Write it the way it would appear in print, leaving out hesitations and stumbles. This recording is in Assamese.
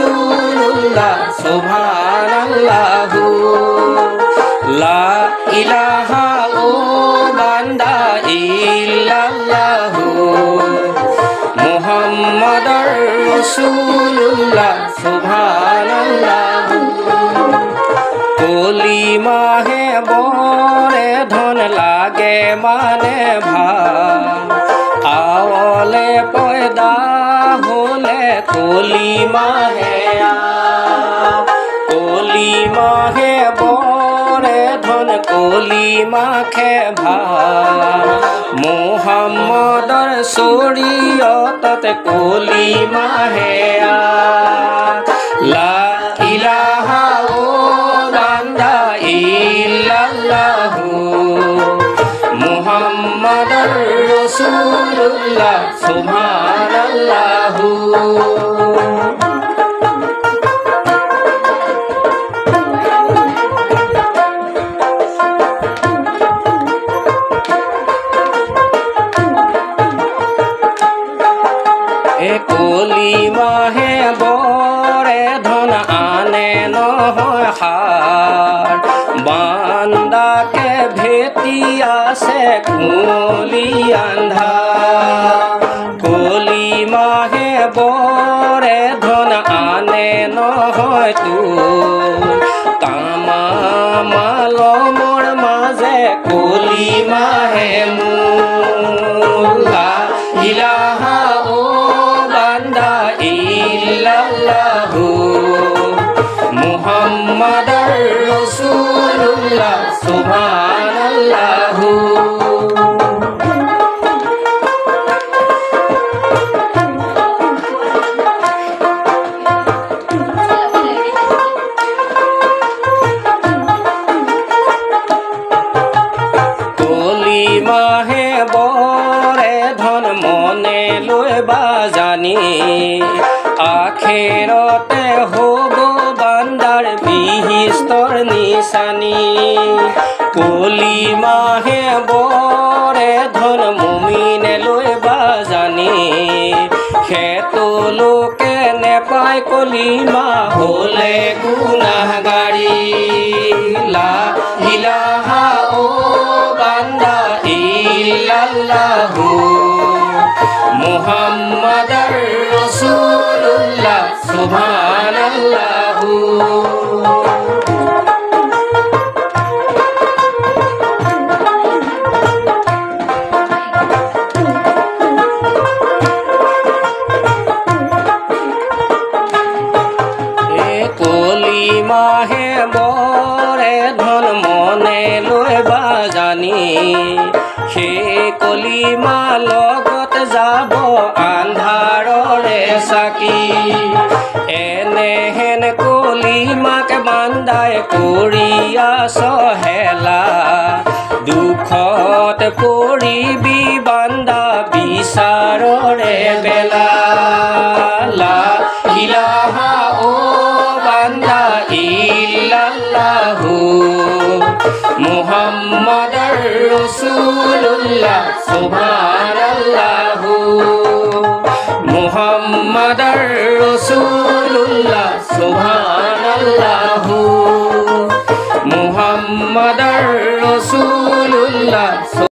রাসূলুল্লাহ সুবহানাল্লাহু লা ইলাহা ও বান্দা ইল্লাল্লাহু মুহাম্মাদুর রাসূলুল্লাহ সুবহানাল্লাহু কলিমা হে বরে ধন লাগে মানে ভাল আওয়ালে পয়দা হলে কলিমা হে বরে ধন কলিমা খে ভাল মুহাম্মদর শরীয়তত কলিমা হে লা ইলাহা ও বান্দা ইল্লাল্লাহু মুহাম্মাদুর রাসূলুল্লাহ সুবহানাল্লাহু কলিমা হে বরে ধন আনে নহয় হার বান্দাকে ভেটি আসে কুলি আন্ধার কলিমা হে বরে ধন আনে নহয় তুর তামামালমৰ মাজে কলিমা হে মুলা ইলাহা ও বান্দা ইল্লাল্লাহু মুহাম্মাদুৰ ৰাসূলুল্লাহ সুবহানাল্লাহু কলিমা হে বৰে ধন মনে লৈ বাজানি আখেৰতে হ'ব বান্দাৰ বিহিষ্টৰ নিচানি কলিমা হে বৰে ধন মুমিনে লৈ বাজানি সেইটো লোকে নেপায় কলিমা হ'লে গুনাহগাৰী লা ইলাহা ও বান্দা ইল্লাল্লাহু মুহাম্মাদুৰ ৰাসূলুল্লাহ সুবহানাল্লাহু কলিমা হে বৰে ধন মনে লৈ বাজানি সেই কলিমা লগত যাব আন্ধাৰৰে চাকি এনেহেন কলিমাক বান্দাই কৰিয়া চহেলা দুখত পৰিবি বান্দা বিচাৰৰে বেলা লা ইলাহা ও বান্দা ইল্লাল্লাহু মুহাম্মাদুৰ ৰাসূলুল্লাহ সুবহানাল্লাহু মুহাম্মাদুৰ ৰাসূলুল্লাহ সুবহানাল্লাহু মুহাম্মাদুৰ ৰাসূলুল্লাহ